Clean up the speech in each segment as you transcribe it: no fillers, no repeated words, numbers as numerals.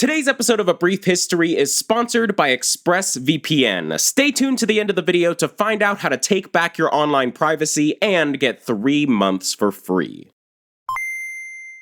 Today's episode of A Brief History is sponsored by ExpressVPN. Stay tuned to the end of the video to find out how to take back your online privacy and get 3 months for free.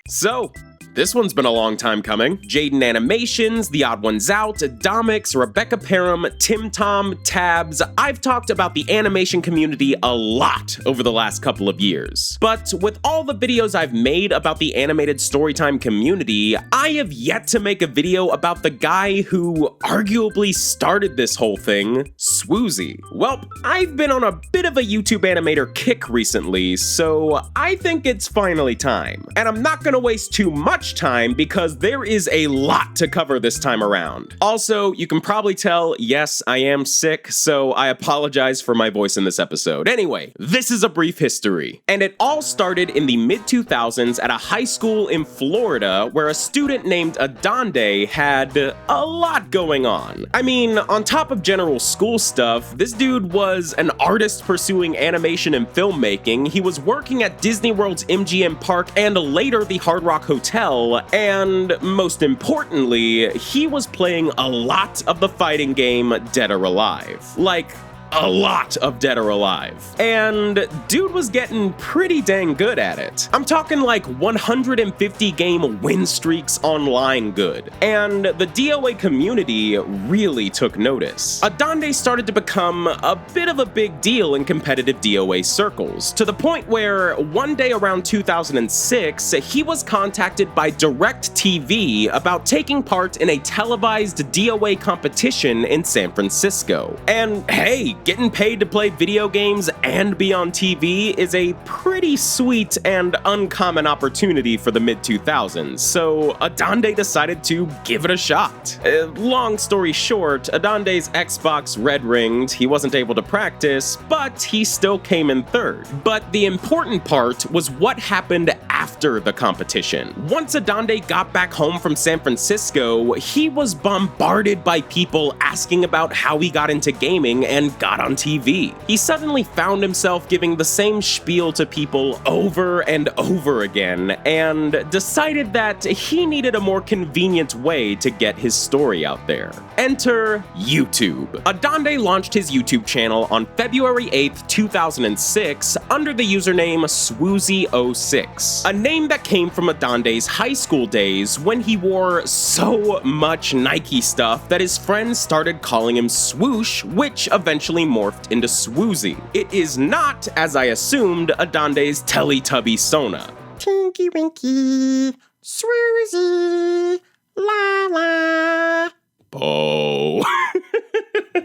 So, this one's been a long time coming. Jaden Animations, The Odd Ones Out, Domix, Rebecca Parham, Tim Tom, Tabs. I've talked about the animation community a lot over the last couple of years. But with all the videos I've made about the animated Storytime community, I have yet to make a video about the guy who arguably started this whole thing, sWooZie. Well, I've been on a bit of a YouTube animator kick recently, so I think it's finally time. And I'm not gonna waste too much time because there is a lot to cover this time around. Also, you can probably tell, yes, I am sick, so I apologize for my voice in this episode. Anyway, this is A Brief History. And it all started in the mid-2000s at a high school in Florida where a student named Adande had a lot going on. I mean, on top of general school stuff, this dude was an artist pursuing animation and filmmaking. He was working at Disney World's MGM Park and later the Hard Rock Hotel, and most importantly, he was playing a lot of the fighting game Dead or Alive. Like, a lot of Dead or Alive. And dude was getting pretty dang good at it. I'm talking like 150 game win streaks online good. And the DOA community really took notice. Adande started to become a bit of a big deal in competitive DOA circles, to the point where one day around 2006, he was contacted by DirecTV about taking part in a televised DOA competition in San Francisco. And hey, getting paid to play video games and be on TV is a pretty sweet and uncommon opportunity for the mid-2000s, so Adande decided to give it a shot. Long story short, Adande's Xbox red-ringed, he wasn't able to practice, but he still came in third. But the important part was what happened after the competition. Once Adande got back home from San Francisco, he was bombarded by people asking about how he got into gaming and got on TV. He suddenly found himself giving the same spiel to people over and over again, and decided that he needed a more convenient way to get his story out there. Enter YouTube. Adande launched his YouTube channel on February 8th, 2006 under the username sWooZie06, a name that came from Adande's high school days when he wore so much Nike stuff that his friends started calling him Swoosh, which eventually morphed into sWooZie. It is not, as I assumed, Adande's Teletubby Sona. Tinky Winky, sWooZie, la la. Oh.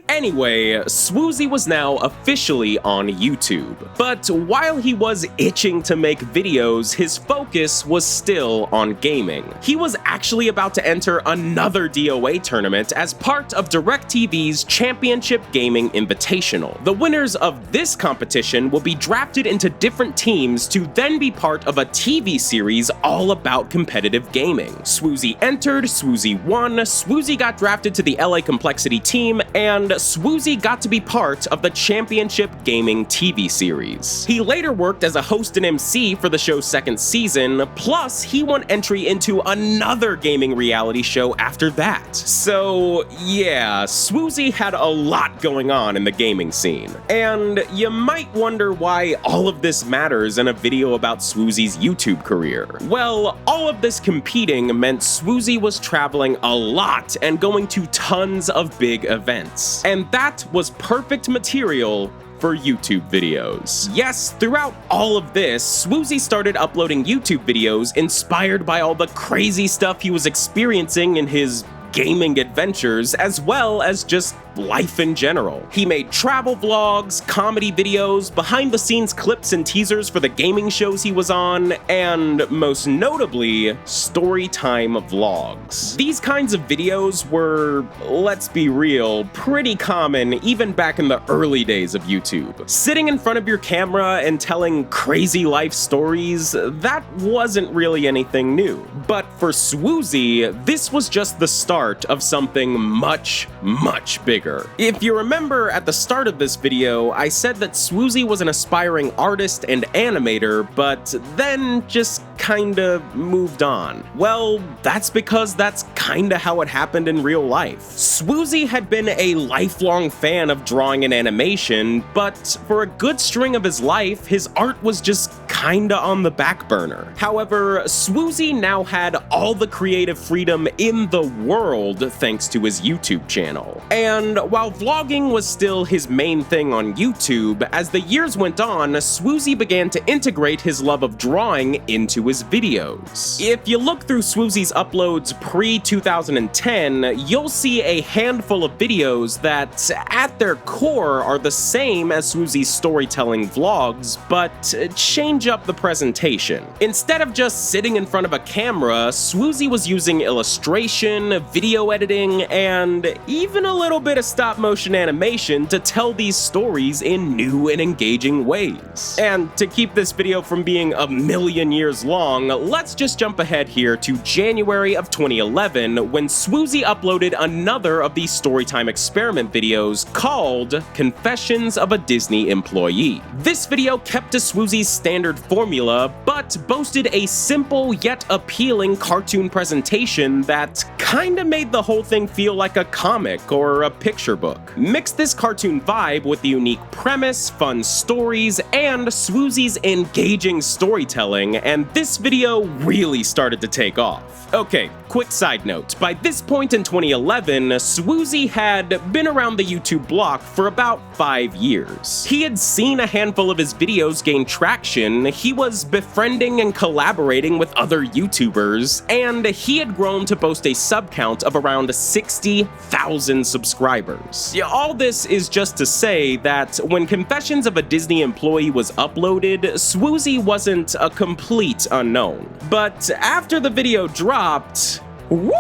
Anyway, sWooZie was now officially on YouTube. But while he was itching to make videos, his focus was still on gaming. He was actually about to enter another DOA tournament as part of DirecTV's Championship Gaming Invitational. The winners of this competition will be drafted into different teams to then be part of a TV series all about competitive gaming. sWooZie entered, sWooZie won, sWooZie got drafted to the LA Complexity team, and sWooZie got to be part of the Championship Gaming TV series. He later worked as a host and MC for the show's second season, plus he won entry into another gaming reality show after that. So yeah, sWooZie had a lot going on in the gaming scene. And you might wonder why all of this matters in a video about sWooZie's YouTube career. Well, all of this competing meant sWooZie was traveling a lot and going to tons of big events. And that was perfect material for YouTube videos. Yes, throughout all of this, sWooZie started uploading YouTube videos inspired by all the crazy stuff he was experiencing in his gaming adventures, as well as just life in general. He made travel vlogs, comedy videos, behind-the-scenes clips and teasers for the gaming shows he was on, and most notably, Storytime vlogs. These kinds of videos were, let's be real, pretty common even back in the early days of YouTube. Sitting in front of your camera and telling crazy life stories, that wasn't really anything new. But for sWooZie, this was just the start of something much, much bigger. bigger. If you remember at the start of this video, I said that sWooZie was an aspiring artist and animator, but then just kinda moved on. Well, that's because that's kinda how it happened in real life. sWooZie had been a lifelong fan of drawing and animation, but for a good string of his life, his art was just kinda on the back burner. However, sWooZie now had all the creative freedom in the world thanks to his YouTube channel. And while vlogging was still his main thing on YouTube, as the years went on, sWooZie began to integrate his love of drawing into his videos. If you look through sWooZie's uploads pre-2010, you'll see a handful of videos that, at their core, are the same as sWooZie's storytelling vlogs, but change up the presentation. Instead of just sitting in front of a camera, sWooZie was using illustration, video editing, and even a little bit of stop-motion animation to tell these stories in new and engaging ways. And to keep this video from being a million years long, let's just jump ahead here to January of 2011, when sWooZie uploaded another of these Storytime experiment videos called Confessions of a Disney Employee. This video kept to sWooZie's standard formula, but boasted a simple yet appealing cartoon presentation that kinda made the whole thing feel like a comic or a picture book. Mix this cartoon vibe with the unique premise, fun stories, and sWooZie's engaging storytelling, and this video really started to take off. Okay, quick side note. By this point in 2011, sWooZie had been around the YouTube block for about 5 years. He had seen a handful of his videos gain traction, he was befriending and collaborating with other YouTubers, and he had grown to boast a sub count of around 60,000 subscribers. Yeah, all this is just to say that when Confessions of a Disney Employee was uploaded, sWooZie wasn't a complete unknown. But after the video dropped, woo!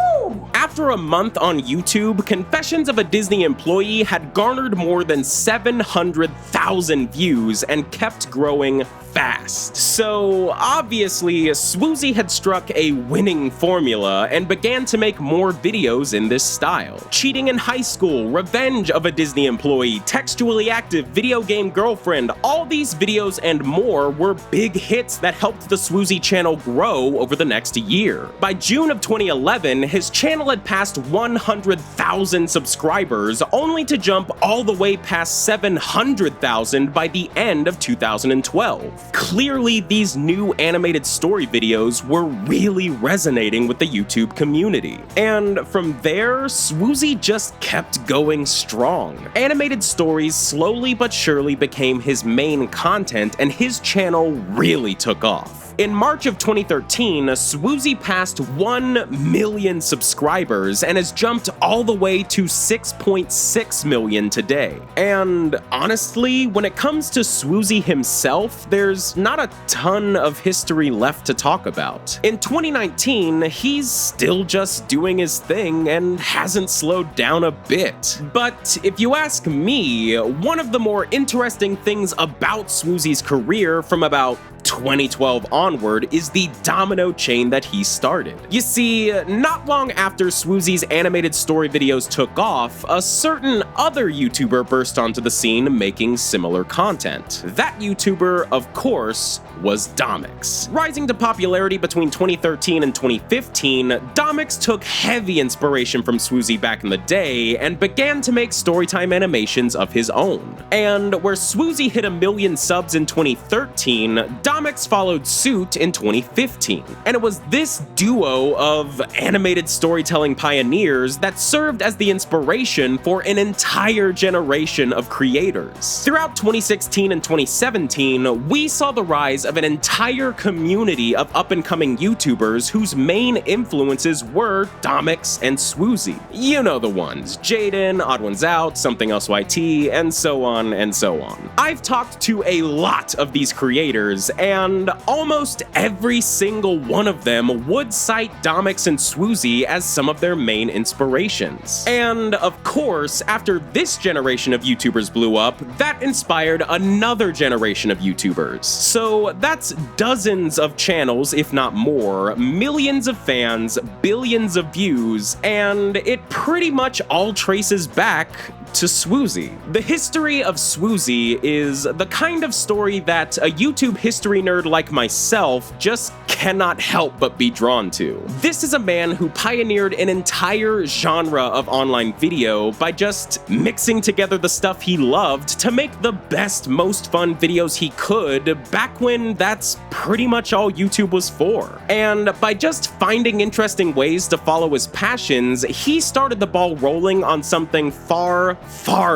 After a month on YouTube, Confessions of a Disney Employee had garnered more than 700,000 views and kept growing fast. So obviously, sWooZie had struck a winning formula and began to make more videos in this style. Cheating in High School, Revenge of a Disney Employee, Textually Active, Video Game Girlfriend, all these videos and more were big hits that helped the sWooZie channel grow over the next year. By June of 2011, his channel had passed 100,000 subscribers, only to jump all the way past 700,000 by the end of 2012. Clearly, these new animated story videos were really resonating with the YouTube community. And from there, sWooZie just kept going strong. Animated stories slowly but surely became his main content, and his channel really took off. In March of 2013, sWooZie passed 1 million subscribers and has jumped all the way to 6.6 million today. And honestly, when it comes to sWooZie himself, there's not a ton of history left to talk about. In 2019, he's still just doing his thing and hasn't slowed down a bit. But if you ask me, one of the more interesting things about sWooZie's career from about 2012 onward is the domino chain that he started. You see, not long after sWooZie's animated story videos took off, a certain other YouTuber burst onto the scene making similar content. That YouTuber, of course, was Domix. Rising to popularity between 2013 and 2015, Domix took heavy inspiration from sWooZie back in the day and began to make Storytime animations of his own. And where sWooZie hit 1 million subs in 2013, Domix followed suit in 2015. And it was this duo of animated storytelling pioneers that served as the inspiration for an entire generation of creators. Throughout 2016 and 2017, we saw the rise of an entire community of up-and-coming YouTubers whose main influences were Domix and sWooZie. You know the ones: Jaden, Odd Ones Out, Something Else YT, and so on and so on. I've talked to a lot of these creators, and almost every single one of them would cite Domix and sWooZie as some of their main inspirations. And of course, after this generation of YouTubers blew up, that inspired another generation of YouTubers. So that's dozens of channels, if not more, millions of fans, billions of views, and it pretty much all traces back to sWooZie. The history of sWooZie is the kind of story that a YouTube history nerd like myself just cannot help but be drawn to. This is a man who pioneered an entire genre of online video by just mixing together the stuff he loved to make the best, most fun videos he could back when that's pretty much all YouTube was for. And by just finding interesting ways to follow his passions, he started the ball rolling on something far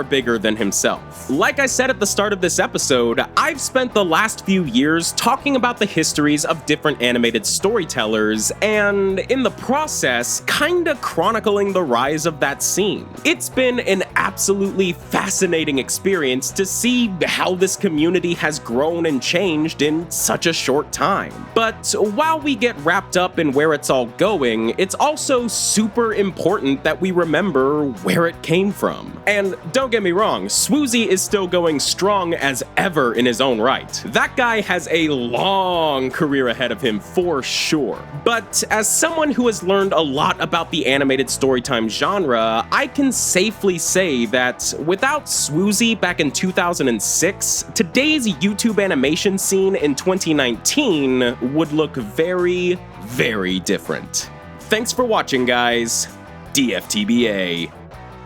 bigger than himself. Like I said at the start of this episode, I've spent the last few years talking about the histories of different animated storytellers, and in the process, kinda chronicling the rise of that scene. It's been an absolutely fascinating experience to see how this community has grown and changed in such a short time. But while we get wrapped up in where it's all going, it's also super important that we remember where it came from. And don't get me wrong, sWooZie is still going strong as ever in his own right. That guy has a long career ahead of him for sure. But as someone who has learned a lot about the animated storytime genre, I can safely say that without sWooZie back in 2006, today's YouTube animation scene in 2019 would look very, very different. Thanks for watching, guys. DFTBA.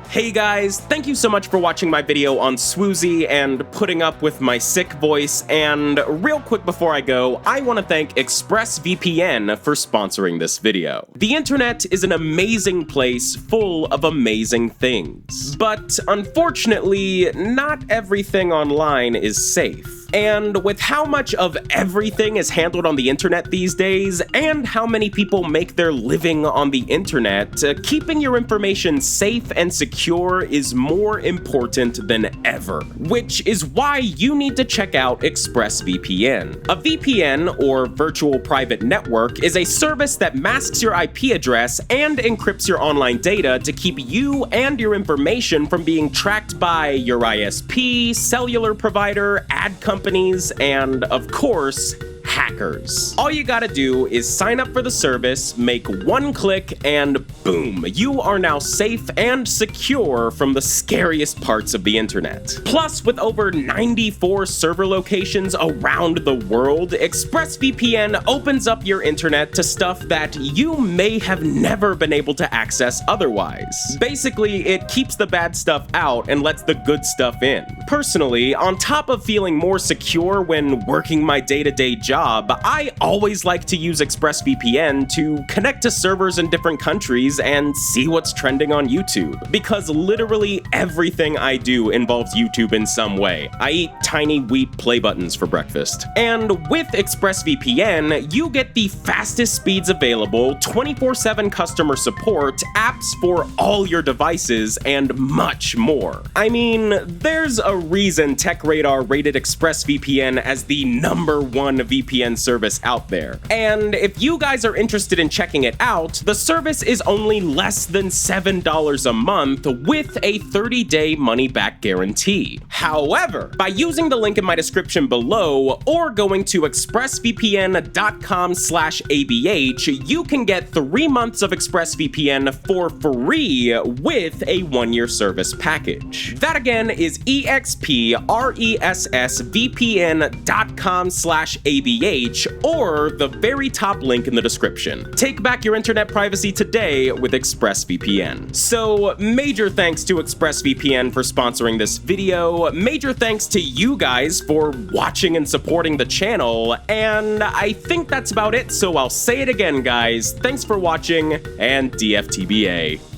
Hey guys, thank you so much for watching my video on sWooZie and putting up with my sick voice, and real quick before I go, I want to thank ExpressVPN for sponsoring this video. The internet is an amazing place full of amazing things, but unfortunately, not everything online is safe. And with how much of everything is handled on the internet these days, and how many people make their living on the internet, keeping your information safe and secure is more important than ever. Which is why you need to check out ExpressVPN. A VPN, or virtual private network, is a service that masks your IP address and encrypts your online data to keep you and your information from being tracked by your ISP, cellular provider, ad companies, and, of course, hackers. All you gotta do is sign up for the service, make one click, and boom, you are now safe and secure from the scariest parts of the internet. Plus, with over 94 server locations around the world, ExpressVPN opens up your internet to stuff that you may have never been able to access otherwise. Basically, it keeps the bad stuff out and lets the good stuff in. Personally, on top of feeling more secure when working my day-to-day job, I always like to use ExpressVPN to connect to servers in different countries and see what's trending on YouTube, because literally everything I do involves YouTube in some way. I eat tiny wheat play buttons for breakfast. And with ExpressVPN, you get the fastest speeds available, 24/7 customer support, apps for all your devices, and much more. I mean, there's a reason TechRadar rated ExpressVPN as the #1 VPN service out there. And if you guys are interested in checking it out, the service is only less than $7 a month with a 30-day money-back guarantee. However, by using the link in my description below or going to expressvpn.com/abh, you can get 3 months of ExpressVPN for free with a 1-year service package. That again is expressvpn.com/abh or the very top link in the description. Take back your internet privacy today with ExpressVPN. So major thanks to ExpressVPN for sponsoring this video, major thanks to you guys for watching and supporting the channel, and I think that's about it, so I'll say it again guys, thanks for watching, and DFTBA.